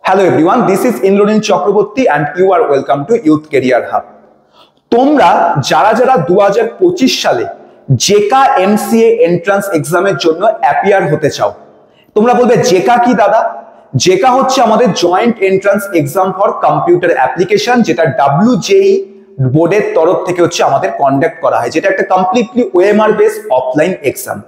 Hello everyone, this is Indranil Chakraborty and you are welcome to Youth Career Hub. তোমরা যারা যারা 2025 সালে জেকা MCA entrance এক্সামের জন্য অ্যাপিয়ার হতে চাও, তোমরা বলবে জেকা কি দাদা? জেকা হচ্ছে আমাদের joint entrance exam for computer application, যেটা WJEE বোর্ডের তরফ থেকে হচ্ছে আমাদের কন্ডাক্ট করা হয়, যেটা একটা completely OMR base offline exam.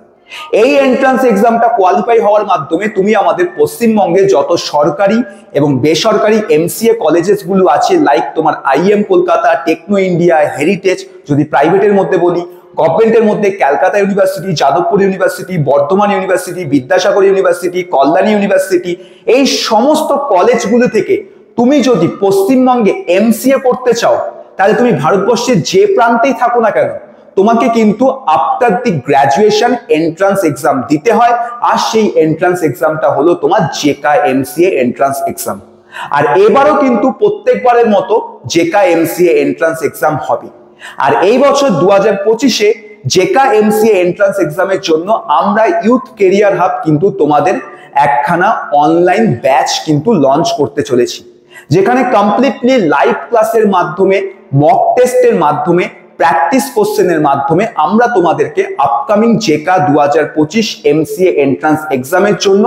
এই এন্ট্রান্স এক্সামটা কোয়ালিফাই হওয়ার মাধ্যমে তুমি আমাদের পশ্চিমবঙ্গে যত সরকারি এবং বেসরকারি এমসিএ কলেজেস গুলো আছে, লাইক তোমার IIM Kolkata, Techno India, Heritage, যদি প্রাইভেটের মধ্যে বলি, গভর্নমেন্টের মধ্যে Calcutta University, Jadavpur University, Bardhaman University, Vidyasagar University, Kalyani University, এই সমস্ত কলেজগুলো থেকে তুমি যদি পশ্চিমবঙ্গে এমসিএ করতে চাও, তাহলে তুমি ভারতবর্ষের যে প্রান্তেই থাকো না কেন, তোমাকে কিন্তু after the graduation entrance exam দিতে হয়। আর সেই এন্ট্রান্স এক্সামটা হলো তোমার জেকা এমসিএ এন্ট্রান্স এক্সাম। আর এবারও কিন্তু প্রত্যেকবারের মতো জেকা এমসিএ এন্ট্রান্স এক্সাম হবে। আর এই বছর 2025-এ জেকা এমসিএ এন্ট্রান্স এক্সামের জন্য আমরা ইউথ কেরিয়ার হাব কিন্তু তোমাদের একখানা অনলাইন ব্যাচ কিন্তু লঞ্চ করতে চলেছি, যেখানে কমপ্লিটলি লাইভ ক্লাসের মাধ্যমে, মক টেস্টের মাধ্যমে, প্র্যাকটিস কোশ্চেনের মাধ্যমে আমরা তোমাদেরকে আপকামিং জেকা 2025 এমসিএ এন্ট্রান্স এক্সামের জন্য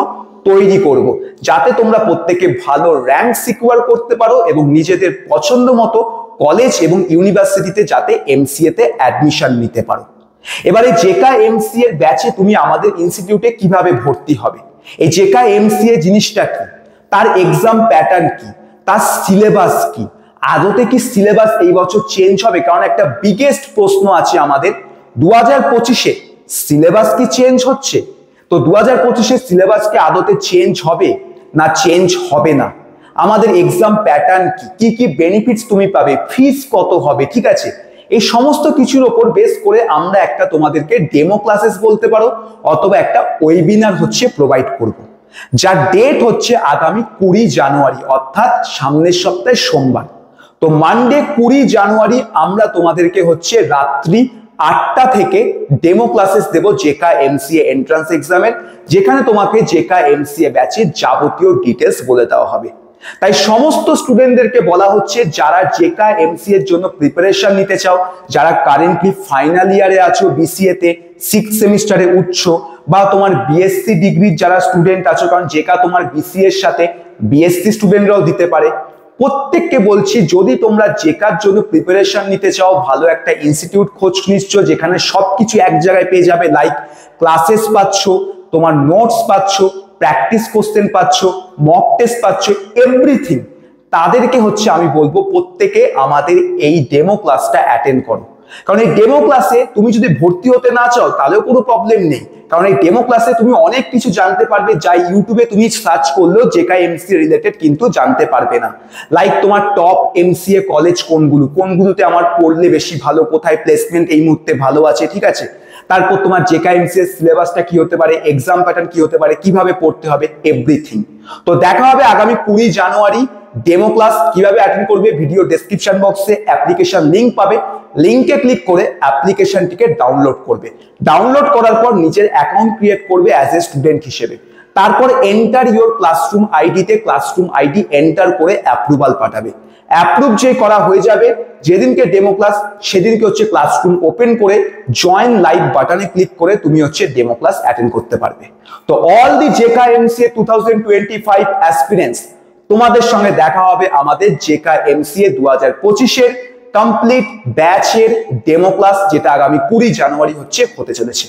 তৈরি করব, যাতে তোমরা প্রত্যেকে ভালো র্যাঙ্ক সিকিউর করতে পারো এবং নিজেদের পছন্দ মতো কলেজ এবং ইউনিভার্সিটিতে যাতে এমসিএ তে অ্যাডমিশন নিতে পারো। এবারে জেকা এমসিএ এর ব্যাচে তুমি আমাদের ইনস্টিটিউটে কিভাবে ভর্তি হবে, এই জেকা এমসিএ জিনিসটা কি, তার এক্সাম প্যাটার্ন কি, তার সিলেবাস কি, আদতে কি সিলেবাস এই বছর চেঞ্জ হবে? কারণ একটা বিগেস্ট প্রশ্ন আছে আমাদের, 2025-এ সিলেবাস কি চেঞ্জ হচ্ছে? তো 2025-এ সিলেবাস কি আদতে চেঞ্জ হবে না চেঞ্জ হবে না? আমাদের এক্সাম প্যাটার্ন কি কি বেনিফিটস তুমি পাবে, ফিস কত হবে, ঠিক আছে? এই সমস্ত কিছুর উপর বেস করে আমরা একটা তোমাদেরকে ডেমো ক্লাসেস বলতে পারো, অথবা একটা ওয়েবিনার হচ্ছে প্রোভাইড করব, যার ডেট হচ্ছে আগামী 20 জানুয়ারি, অর্থাৎ সামনের সপ্তাহে সোমবার। তো মানডে 20 জানুয়ারি আমরা তোমাদেরকে হচ্ছে রাত্রি 8টা থেকে ডেমো ক্লাসেস দেব জেকা এমসিএ এন্ট্রান্স এক্সামের, যেখানে তোমাকে জেকা এমসিএ ব্যাচের যাবতীয় ডিটেলস বলে দেওয়া হবে। তাই সমস্ত স্টুডেন্টদেরকে বলা হচ্ছে, যারা জেকা এমসিএ এর জন্য প্রিপারেশন নিতে চাও, যারা কারেন্টলি ফাইনাল ইয়ারে আছো বিসিএ তে, 6th সেমিস্টারে উঠছো, বা তোমার বিএসসি ডিগ্রির যারা স্টুডেন্ট আছো, কারণ জেকা তোমার বিসিএ এর সাথে বিএসসি স্টুডেন্টরাও দিতে পারে, প্রত্যেককে বলছি যদি তোমরা জেকার জন্য প্রিপারেশন নিতে চাও, ভালো একটা ইনস্টিটিউট খোঁজ নিচ্ছ যেখানে সবকিছু এক জায়গায় পেয়ে যাবে, লাইক ক্লাসেস পাচ্ছ, তোমার নোটস পাচ্ছ, প্র্যাকটিস কোশ্চেন পাচ্ছ, মক টেস্ট পাচ্ছ, এভরিথিং, তাদেরকে হচ্ছে আমি বলবো প্রত্যেকে আমাদের এই ডেমো ক্লাসটা অ্যাটেন্ড করো। কারণ এই ডেমো ক্লাসে তুমি যদি ভর্তি হতে না চাও তাহলেও কোনো প্রবলেম নেই, কারণ এই ডেমো ক্লাসে তুমি অনেক কিছু জানতে পারবে যা ইউটিউবে তুমি সার্চ করলেও জেকা এমসিএ রিলেটেড কিন্তু জানতে পারবে না। লাইক তোমার টপ এমসিএ কলেজ কোনগুলোতে আমার পড়লে বেশি ভালো, কোথায় প্লেসমেন্ট এই মুহূর্তে ভালো আছে, ঠিক আছে? তারপর তোমার জেকা এমসিএ সিলেবাসটা কি হতে পারে, এক্সাম প্যাটার্ন কি হতে পারে, কিভাবে পড়তে হবে, এভরিথিং। তো দেখা হবে আগামী 20 জানুয়ারি। ডেমো ক্লাস কিভাবে অ্যাটেন্ড করবে, ভিডিও ডেসক্রিপশন বক্সে অ্যাপ্লিকেশন লিংক পাবে, লিংকে ক্লিক করে অ্যাপ্লিকেশনটিকে ডাউনলোড করবে। ডাউনলোড করার পর নিজের অ্যাকাউন্ট ক্রিয়েট করবে অ্যাজ এ স্টুডেন্ট হিসেবে। তারপর এন্টার ইওর ক্লাসরুম আইডিতে ক্লাসরুম আইডি এন্টার করে অ্যাপ্রুভাল পাঠাবে। অ্যাপ্রুভ যে করা হয়ে যাবে, যেদিনকে ডেমো ক্লাস সেদিনকে হচ্ছে ক্লাসরুম ওপেন করে জয়েন লাইভ বাটনে ক্লিক করে তুমি হচ্ছে ডেমো ক্লাস অ্যাটেন্ড করতে পারবে। তো অল দি জেকা এমসিএ 2025 অ্যাসপিরেন্টস, তোমাদের সঙ্গে দেখা হবে আমাদের জেকা এমসিএ 2025-এর কমপ্লিট ব্যাচের ডেমো ক্লাস, যেটা আগামী 20 জানুয়ারি হচ্ছে হতে চলেছে।